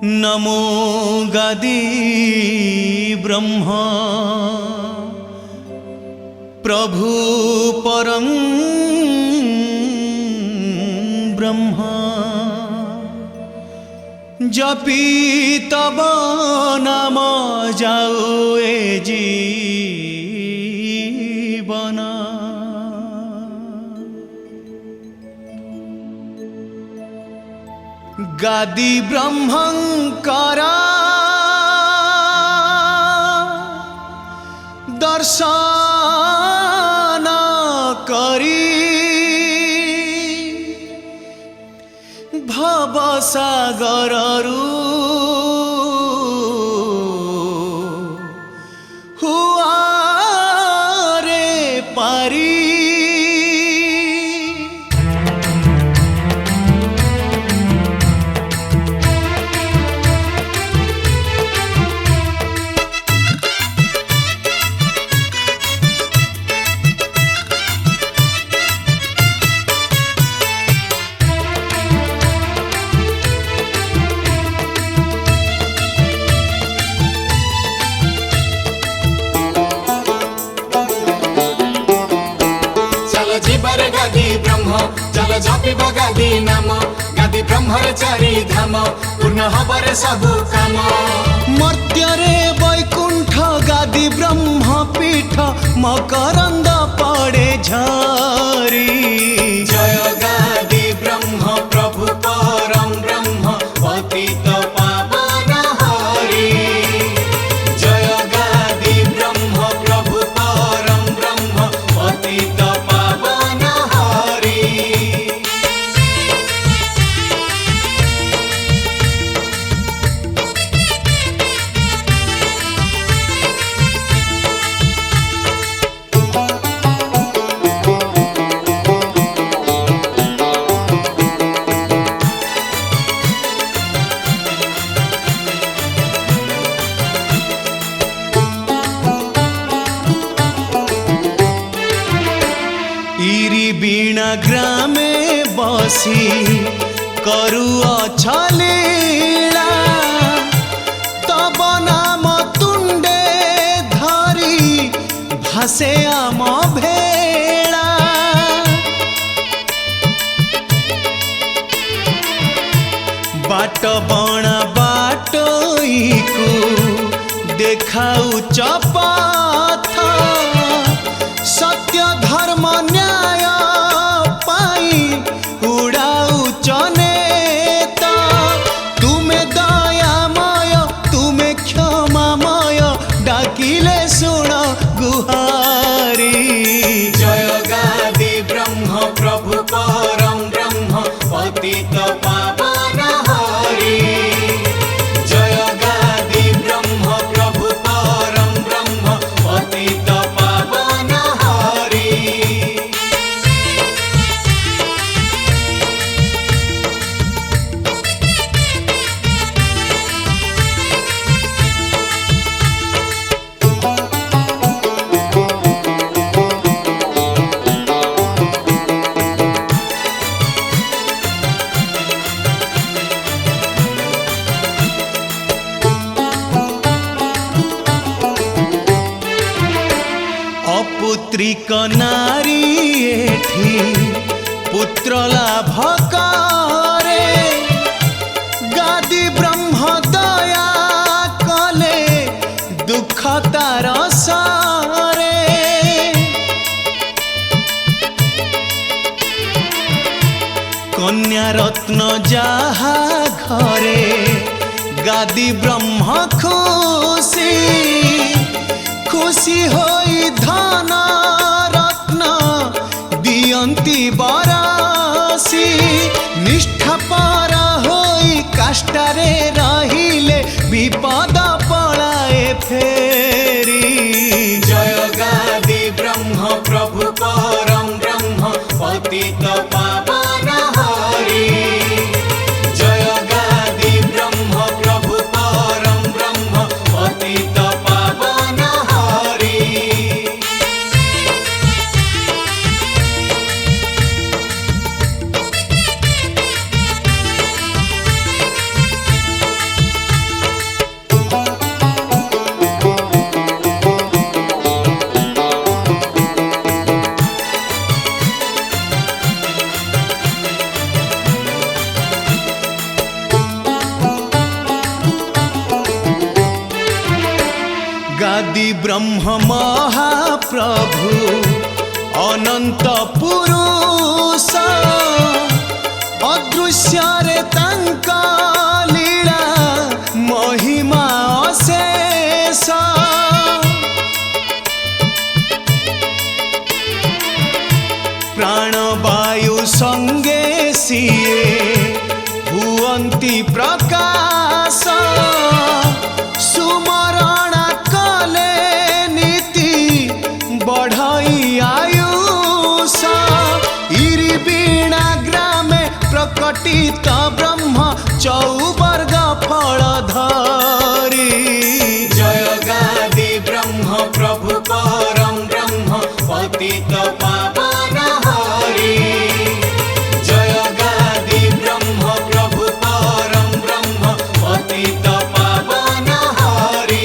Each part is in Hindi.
नमो गादी ब्रह्मा प्रभु परम ब्रह्मा जपी तब नाम जाओ ए जीवन गादी ब्रह्मंकर दर्शन करी भव सागररू हुआ रे पारी गादी ब्रह्म चल जपिब गादी नाम गादी ब्रह्मर चारि धाम पूर्ण हबरे सबु काम मर्त्यरे वैकुंठ गादी ब्रह्म पीठ मकरंद पड़े झरी जय गादी ब्रह्म प्रभु परम ब्रह्म पतित पावन हरि जय गादी ब्रह्म प्रभु परम ब्रह्म पतित पावन हरि इरी बीणा ग्रामे बसी करुअछ लीला तब नाम तुंडे धरी भासे आम भेड़ा बाट बणा बाटोईकु देखाउच पथ सत्य धर्म न्याय पाई उड़ाउच नेता तुमे दयामय तुमे क्षमामय डाकिले सुण गुहारी जय गादी ब्रह्म प्रभु परम ब्रह्म पतित पावन हरि जय गादी ब्रह्म प्रभु परम ब्रह्म पतित पावन हरि अपुत्रिक नारी एठी पुत्र लाभ करे गादी ब्रह्म दया कले दुख तार सारे कन्या रत्न जाहा घरे गादी ब्रह्म खुशी खुशी होई धन रत्न दियंती बरासी निष्ठा पारा होई काष्टारे रहिले विपद पलाए फेरी जय गादी ब्रह्म प्रभु परम ब्रह्म पतित पावन हरि जय गादी ब्रह्म प्रभु परम ब्रह्म पतित पावन हरि आदि ब्रह्म महाप्रभु अनंत पुरुष अदृश्य रे तांका लीला महिमा अशेष प्राणवायु संगे सिए हुअन्ति प्रकाश सुमरण कले नीति बढ़ई आयुष इरि बीणा ग्रामे प्रकटित ब्रह्म चौवर्ग फल धरी जय गादि ब्रह्म प्रभु परम ब्रह्म पतित पावन हरि जय गादि ब्रह्म प्रभु परम ब्रह्म पतित पावन हरि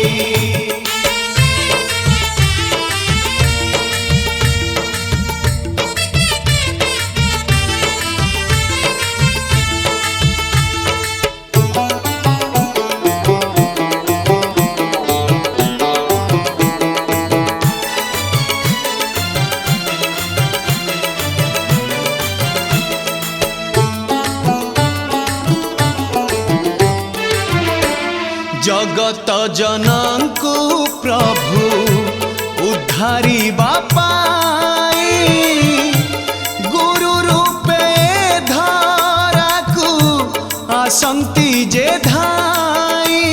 जगत जनंकु प्रभु उद्धारी बापाई गुरु रूपे धराकु आसंति जे धाई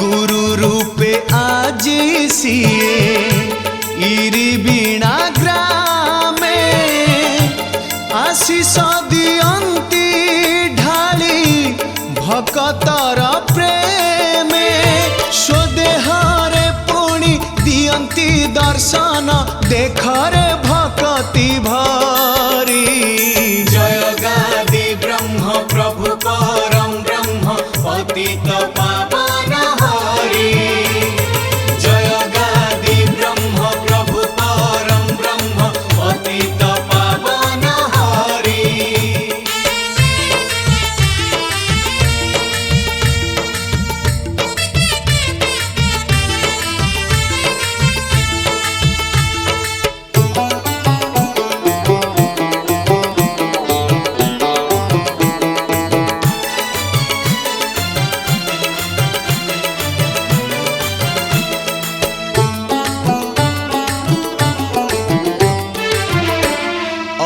गुरु रूपे आज सिए इरि बीणा ग्रामे आशीष दियंती ढाली भक्तर प्रेमे स्वदेहरे पुणी दियंती दर्शन देखरे भक्ति भरी जय गादि ब्रह्म प्रभु परम ब्रह्म पतित पावन हरि जय गादि ब्रह्म प्रभु परम ब्रह्म पतित पावन हरि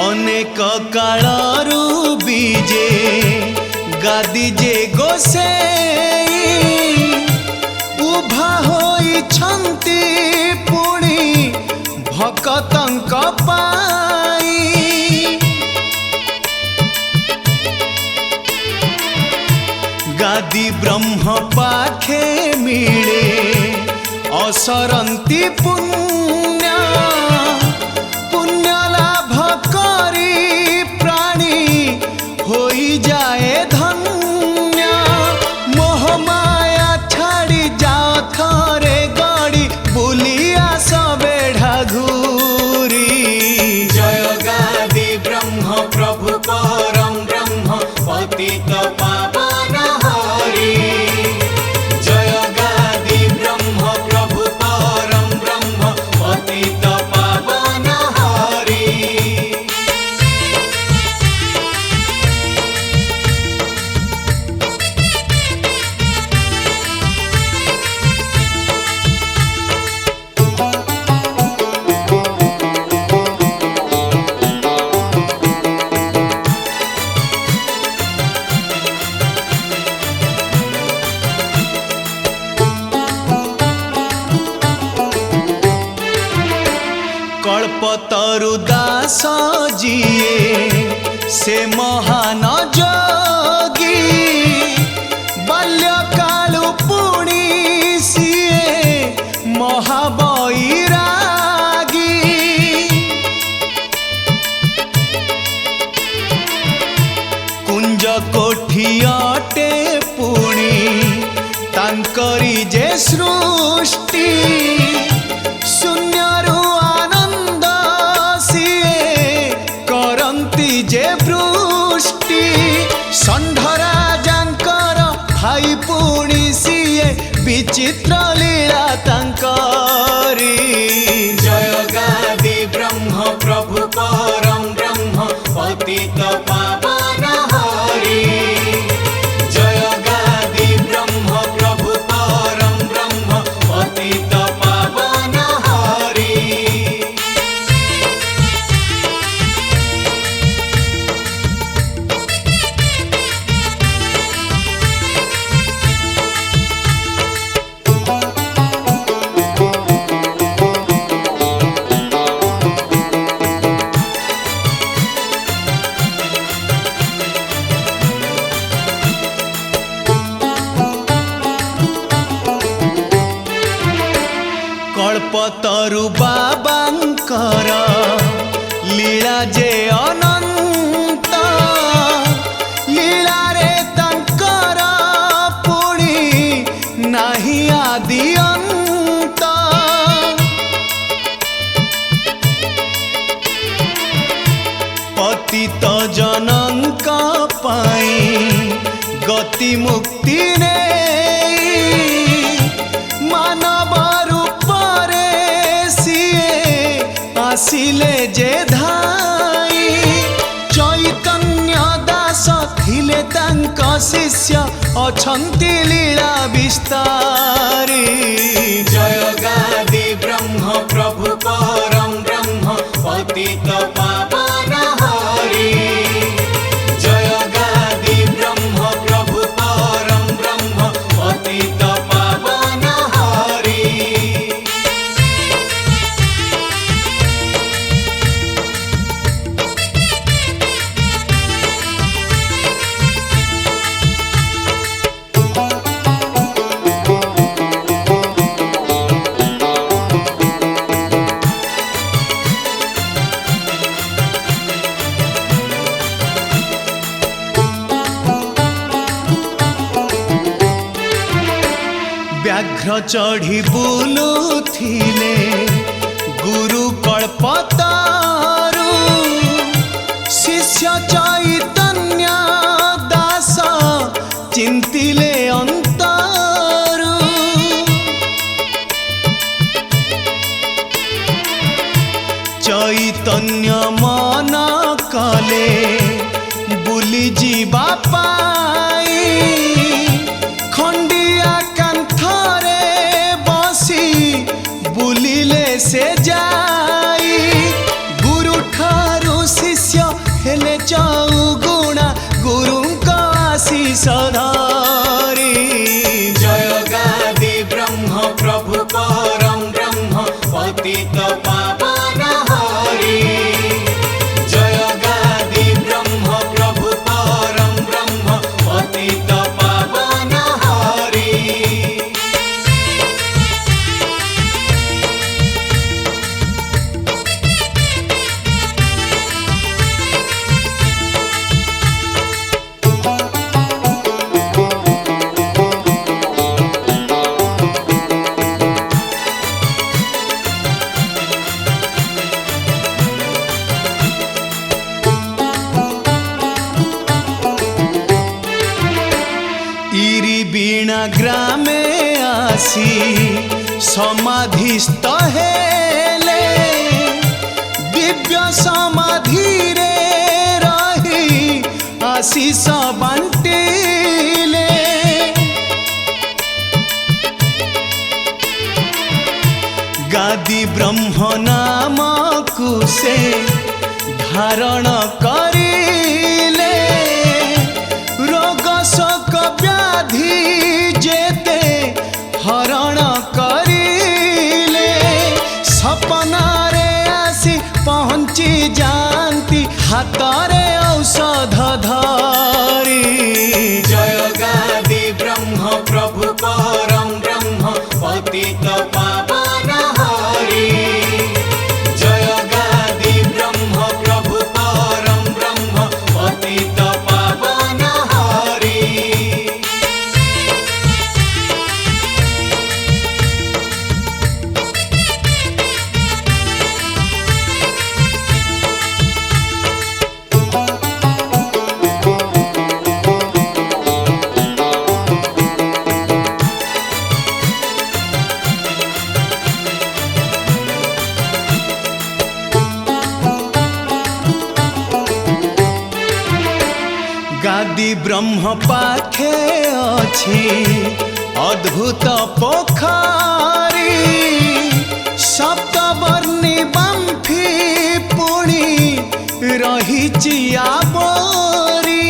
अनेक कालरू बीजे गादी जे गोसेई उभा होई छंती पुणी भक्तंक पाई गादी ब्रह्म पाखे मिले असरंती पुण्य पुण्य लाभ करी प्राणी होई जाए धन्य मोहमाया छाड़ी जाओ थरे गड़ी बुलिया सबेढ़ा घूरी जय गादि ब्रह्म प्रभु परम ब्रह्म पतित पावन हरि जय गादि ब्रह्म प्रभु परम ब्रह्म पतित पावन हरि कल्पतरु दास जिए से महान जोगी बाल्यकालु पुणी सिए महाबैरागी कुंज कोठी अटे पुणी तांकरी जे सृष्टि शून्यरु आनंद सिए करंती जे वृष्टि षण्ढराजांकर विचित्र लीला तांकरी। जय गादि ब्रह्म प्रभु परम ब्रह्म पतित पावन हरि। जय गादि ब्रह्म प्रभु परम ब्रह्म पतित पावन हरि। कल्पतरु बाबांकर लीला जे अनंत। लीला रे तांकर पुणी नाही आदि अंत। पतित जनंक पाई गति मुक्ति ने मानव आसिले जे धाई। चैतन्य दास थिले तांक शिष्य अछंती लीला विस्तारी। जय गादि ब्रह्म प्रभु परम ब्रह्म पतित पावन हरि। जय गादि ब्रह्म प्रभु परम ब्रह्म पतित पावन हरि। व्याघ्र चढ़ी बुलुथिले गुरु कल्पतरु। शिष्य चैतन्य दास चिंतिले अंतरु। चैतन्य मन कले बुली जीवा पाई। खंडिया कांथरे बसी बुलिले से जाई। गुरु ठारू शिष्य हेले चौगुणा गुरुंक आशीष धरी। जय गादि ब्रह्म प्रभु परम ब्रह्म पतित पावन हरि। जय गादि ब्रह्म प्रभु परम ब्रह्म पतित पावन हरि। इरी बीणा ग्रामे आसी समाधिस्थ हेले। दिव्य समाधि रे रही आशीष बांटिले। गादि ब्रह्म नाम कुसे धारण करिले। रोग शोक व्याधि जेते हरण करिले। सपना रे आसी पहुंची जानती हातरे औषध धरी। जय गादि ब्रह्म प्रभु परम ब्रह्म पतित पावन हरि। जय गादि ब्रह्म प्रभु परम ब्रह्म पतित पावन हरि। गादी ब्रह्म पाखे अछि अद्भुत पोखरी सप्तवर्णी बाम्फी पुणी रहिछि आबोरी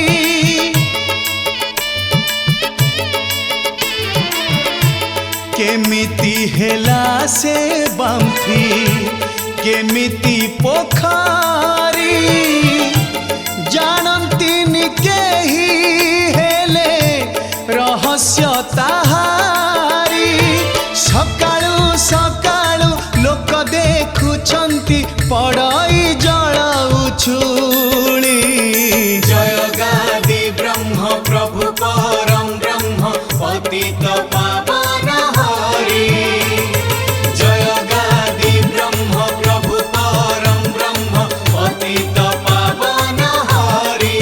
केमिति हेला से बाम्फी केमिति पोखरी जानन्तिनि केही हेले रहस्य ताहारी सकाळु सकाळु लोक देखुछन्ति पड़ई जळाउछुली जय गादी ब्रह्म प्रभु परम ब्रह्म पतित पावन हरि जय गादी ब्रह्म प्रभु परम ब्रह्म पतित पावन हरि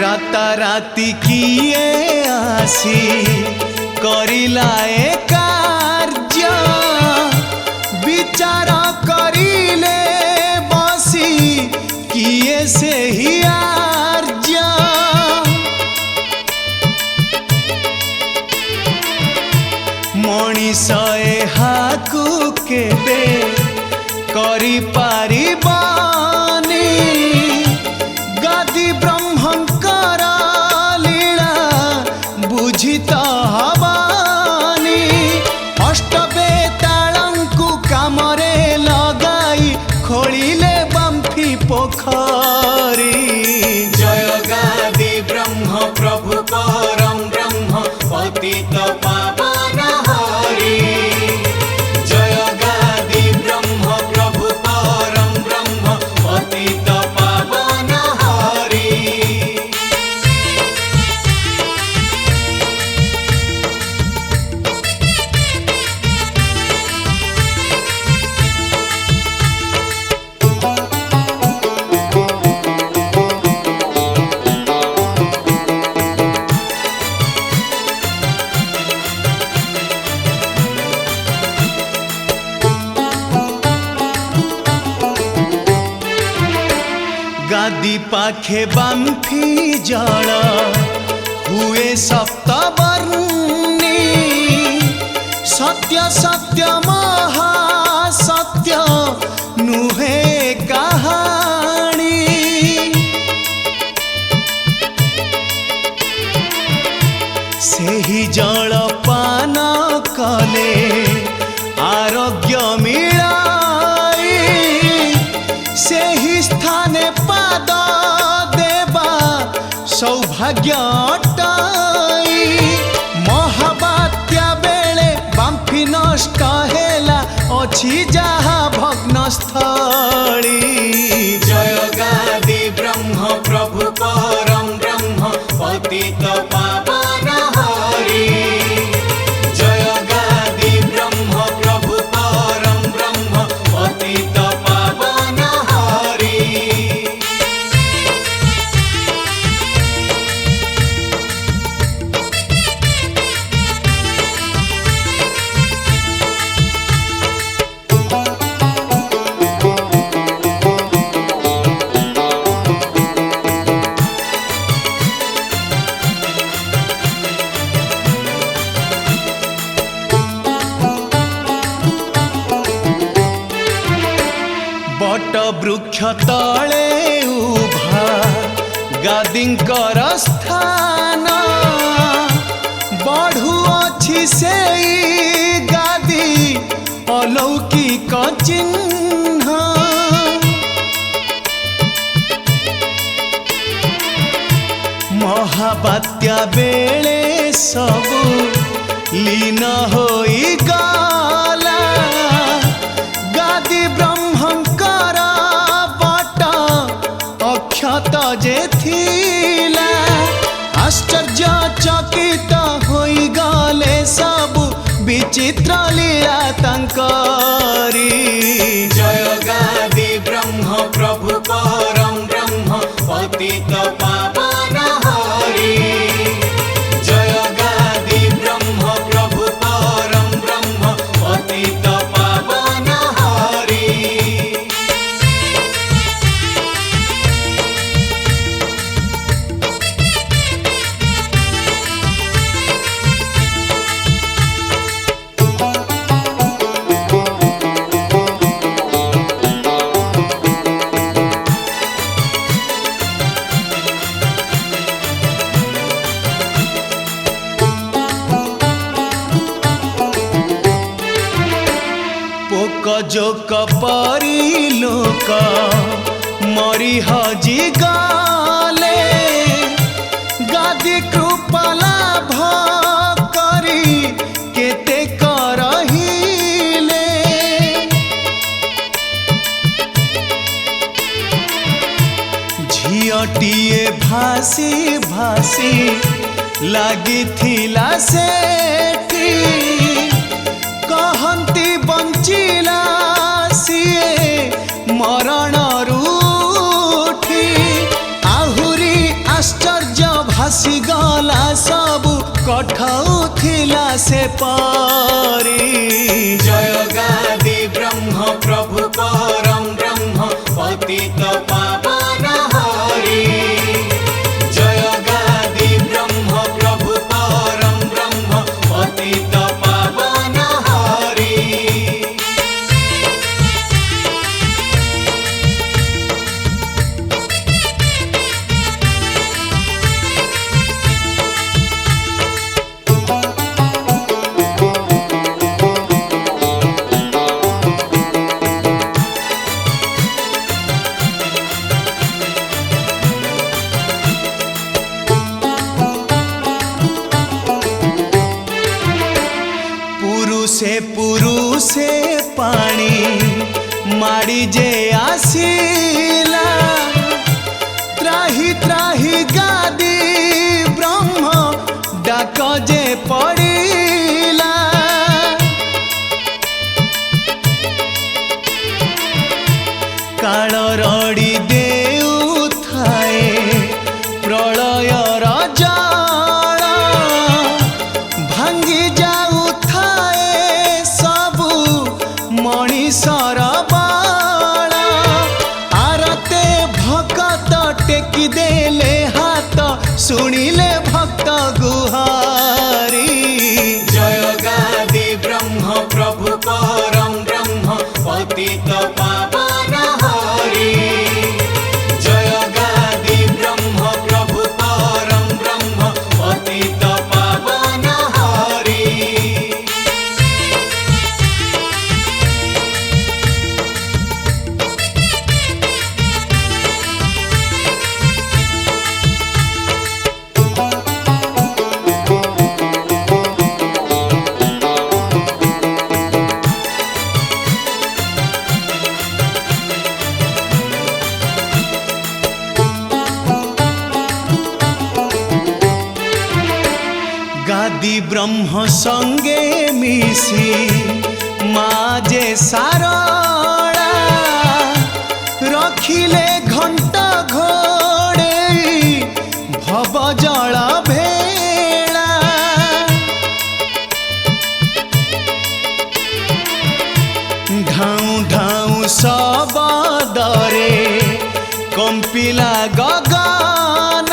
राताराति किए आसी करिला ए कार्य विचार करिले बसी किए से ही आर्य मनीष एहाकु केबे करि पारिबानी गादी ब्रह्मंकर लीला बुझित हबानी अष्टबेताळंकु कामरे लगाई खोलिले बाम्फी पोखरी जय गादी ब्रह्म प्रभु परम ब्रह्म पतित पावन हरि जय गादी ब्रह्म प्रभु परम ब्रह्म पतित पावन हरि गादी पाखे बाम्फी जल हुए सप्तवर्णी सत्य सत्य महासत्य नुहे कहानी सेही जल पान कले आरोग्य मिलाई सेही स्थाने पाद देवा सौभाग्य अटाई महाबात्या बेले बाम्फी नष्ट हेला अछि जहा भग्नस्थली जय गादी ब्रह्म प्रभु परम ब्रह्म पतित पावन हरि जय गादी ब्रह्म प्रभु परम ब्रह्म पतित पावन हरि बट वृक्ष तले उभा गादींकर स्थान बढ़ु अछि सेई गादी अलौकिक चिन्ह महाबात्या बेले सबु लीन होई गला गादी ब्रह्मंकर बट अक्षत जे थिला आश्चर्य चकित पतित पावन हरि। जय गादि ब्रह्म प्रभु परम ब्रह्म पतित पावन हरि। पोक जोक परी लोक मरी हजी गले गादी कृपा लाभ करी केते करहिले। झियटिए भासी भासी लागिथिला सेठी कहंती बंचिला सिए मरण रूठी। आहुरी आश्चर्य भासी गला सबु कठौथिला से परी। जय गादि ब्रह्म प्रभु परम ब्रह्म पतित पावन हरि। जय गादि ब्रह्म प्रभु परम ब्रह्म पतित पावन हरि। पुरुषे पानी माड़ी जे आसीला त्राही त्राही गादी ब्रह्म डाक जे पड़ीला। काल रड़ी देउ थाए प्रलय रजल भांगी जाऊ मणिषर बाण। आरते भक्त टेकी देले हाथ शुणिले भक्त गुहारी। जय गादि ब्रह्म प्रभु परम ब्रह्म पतित पावन हरि। जय गादि ब्रह्म प्रभु परम ब्रह्म पतित पावन हरि। गादी ब्रह्म संगे मिसी माजे सारड़ा रखिले घंटा घोड़े भव जल भेड़ा। ढाऊ ढाऊ सबदरे कंपिला गगन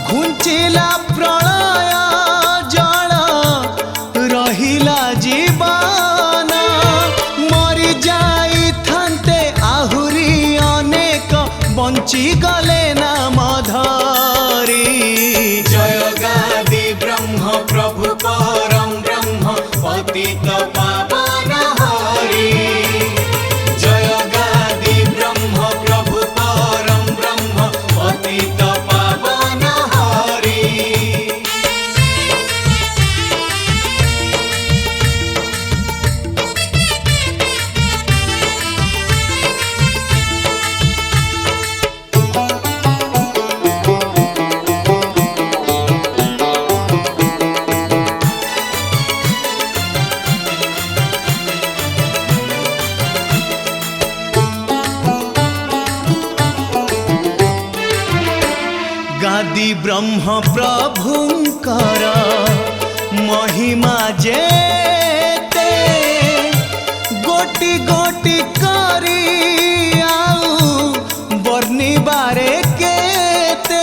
घुंचिला प्रलय जल रहिला जीवन। मरी जाई थांते आहुरी अनेक बंची गले नाम धरी। जय गादि ब्रह्म प्रभु परम ब्रह्म पतित पावन हरि। जय गादि ब्रह्म प्रभु परम ब्रह्म पतित पावन हरि। ब्रह्म प्रभुंकर महिमा जेते गोटी गोटी करी आउ वर्णिबारे केते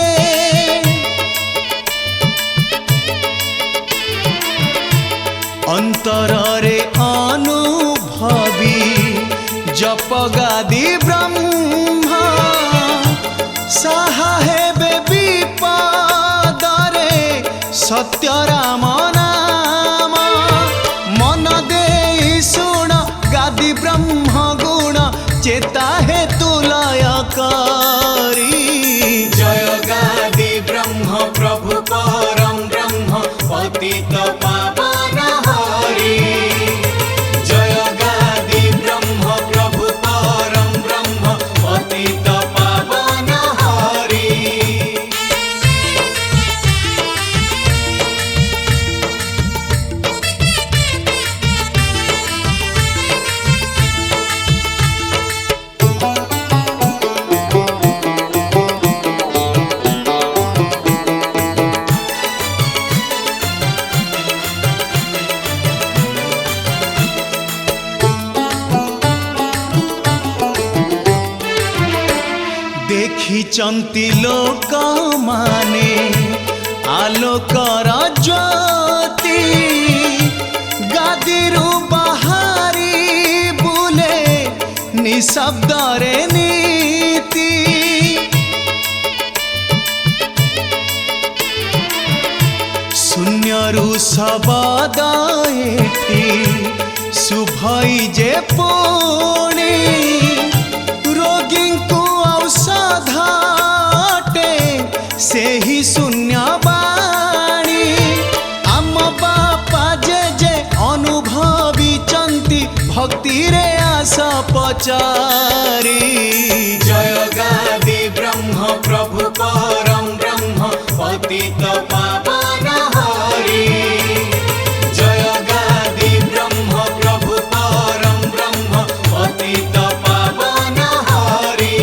अंतरे अनुभवी जपगादी ब्रह्मा साहा हेबे विपदरे सत्य राम नाम मन देई शुण गादी ब्रह्म गुण चेता हे तुलय करी जय गादी ब्रह्म प्रभु परम ब्रह्म पतित पावन हरि जय गादी ब्रह्म प्रभु परम ब्रह्म पतित पावन हरि देखिचंती लोक माने आलोकर ज्योति गादीरु बाहारी बुले निशब्दरे नीति शून्यरु शब्द एठी शुभई जे पुणी रोगी को औषधाटे से ही शून्य बाणी आम बापा जे जे अनुभवी चंती भक्ति रे आस पचारी जय गादी ब्रह्म प्रभु परम ब्रह्म पतित पावन हरि जय गादी ब्रह्म प्रभु परम ब्रह्म पतित पावन हरि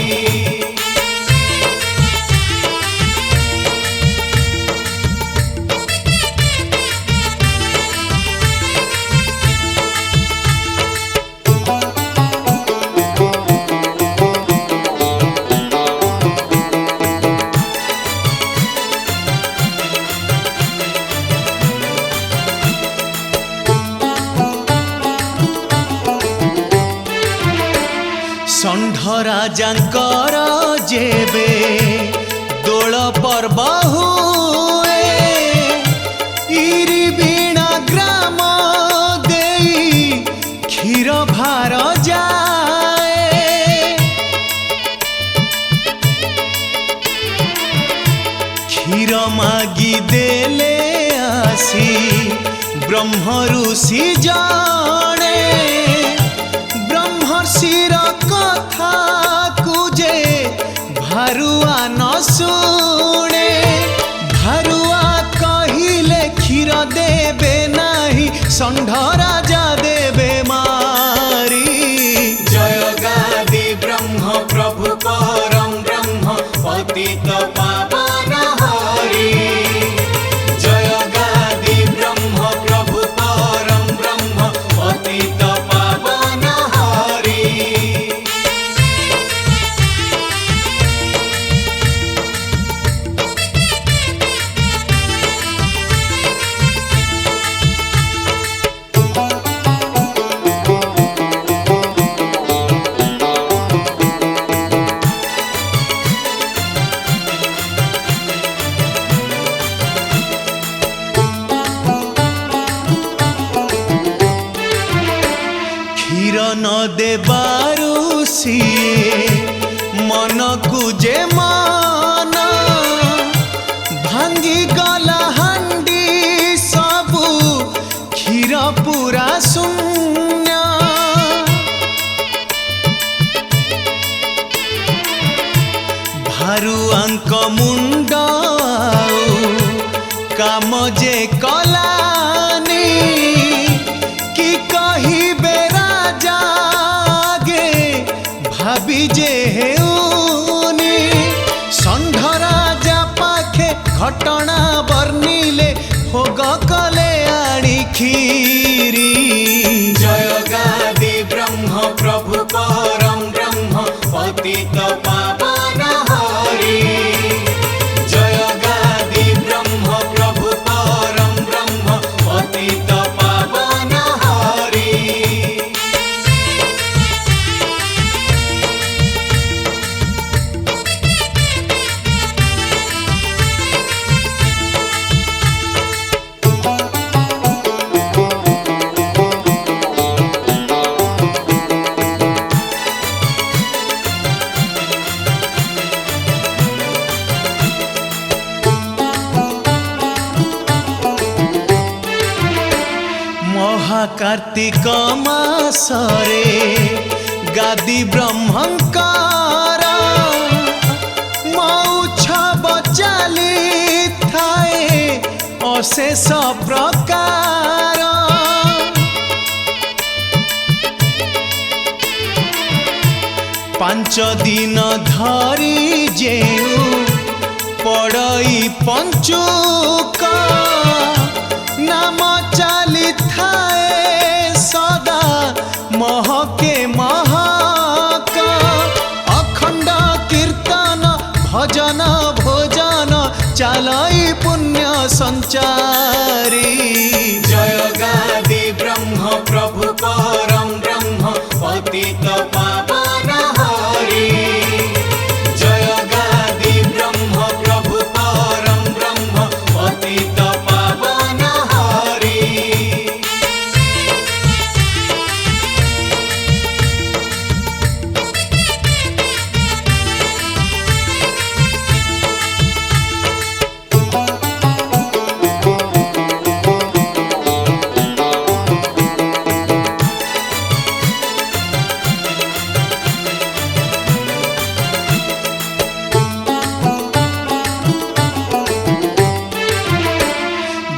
षण्ढ राजांकर जेबे दोल पर्व हुए इरी बीणा ग्राम देई क्षीर भार जाए क्षीर मागी देले आसी ब्रह्म ऋषि जाने ब्रह्मर्षिर कथा कुजे भारुआ न शुणे भारुआ कहिले क्षीर देबे नाही षण्ढ राजा देबे मारी जय गादी ब्रह्म प्रभु परम ब्रह्म पतित पावन हरि जय गादी ब्रह्म प्रभु परम ब्रह्म पतित पावन हरि क्षीर न देबारु सिए मन को जे मान भांगी गला हांडी सबु क्षीर पूरा शून्य भारुआंक मुंड काम जे कलानी कि कहिबे राजा गे भाबी जे हेउनी षण्ढ राजा पाखे घटना वर्णिले भोग कले आणी खीरी। जय गादी ब्रह्म प्रभु परम ब्रह्म पतित पावन हरि। जय गादी ब्रह्म प्रभु परम ब्रह्म पतित पावन हरि। महाकार्तिक मासरे गादी ब्रह्मंकर मौछब चाली थाए अशेष प्रकार। 5 दिन धरी जेउ पड़ई पंचुक नाम चाली थाए सदा महके महक। अखंड कीर्तन भजन भोजन चालई पुण्य संचारी। जय गादी ब्रह्म प्रभु परम ब्रह्म पतित पावन हरि। जय गादी ब्रह्म प्रभु परम ब्रह्म पतित पावन हरि।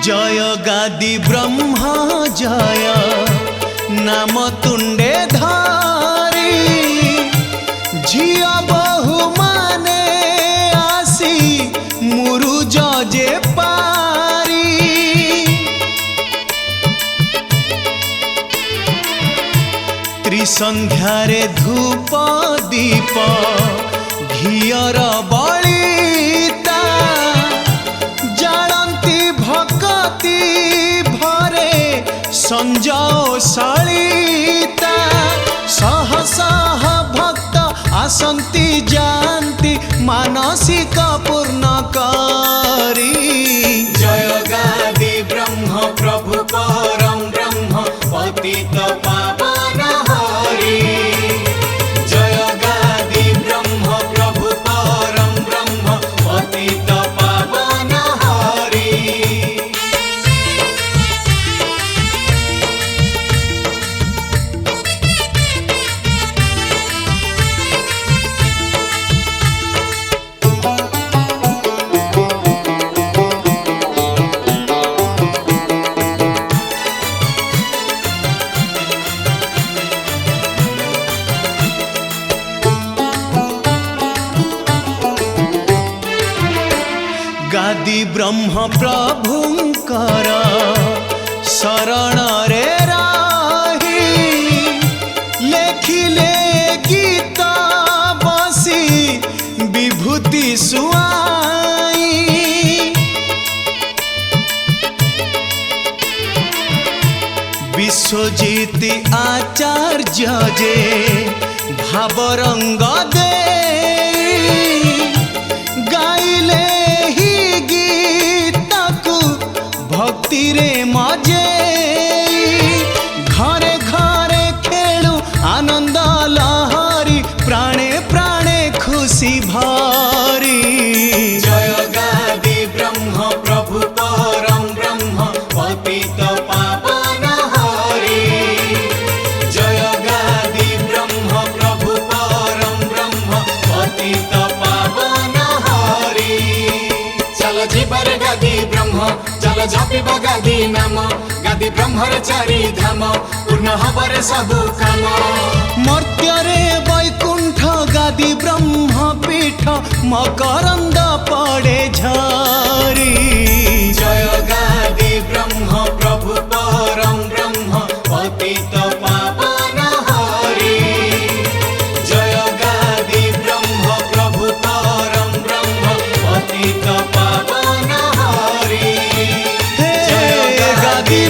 जय गादी ब्रह्म जय नाम तुंडे धारी। झिया बहु माने आसी मुरुज जे पारी। त्रिसंध्यारे धूप दीप घियर बलिता जालंती भक्ति भरे संजो सलिता। सह सह भक्त आसंती जानती मानसिक पूर्ण करी। जय गादी ब्रह्म प्रभु परम ब्रह्म पतित पावन हरि। जय गादी ब्रह्म प्रभु परम ब्रह्म पतित पावन हरि। गादी ब्रह्म प्रभुंकर शरण रे राही। लेखिले गीत बसी विभूति सुआई। विश्वजीत आचार्य जे भावरंग दे गाइले ही गीतकु भक्ति रे मजे। घरे घरे खेलु आनंद लहरी प्राणे प्राणे खुशी भरी। जय गादी ब्रह्म प्रभु परम ब्रह्म पतित पावन हरि। जय गादी ब्रह्म प्रभु परम ब्रह्म पतित ଯିବାରେ ଗାଦି ବ୍ରହ୍ମ ଚାଲ ଜପିବା ଗାଦି ନାମ ଗାଦି ବ୍ରହ୍ମର ଚାରି ଧାମ ପୂର୍ଣ୍ଣ ହବରେ ସବୁ କାମ ମର୍ତ୍ତ୍ୟରେ ବୈକୁଣ୍ଠ ଗାଦି ବ୍ରହ୍ମ ପୀଠ ମକରନ୍ଦ ପଡ଼େ ଝରି ଜୟ ଗାଦି ବ୍ରହ୍ମ ପ୍ରଭୁ ପରମ ବ୍ରହ୍ମ ପତିତ ପାବନ ହରି ଜୟ ଗାଦି ବ୍ରହ୍ମ ପ୍ରଭୁ ପରମ ବ୍ରହ୍ମ ପତିତ ପାବନ ହରି ହେ ଗାଦି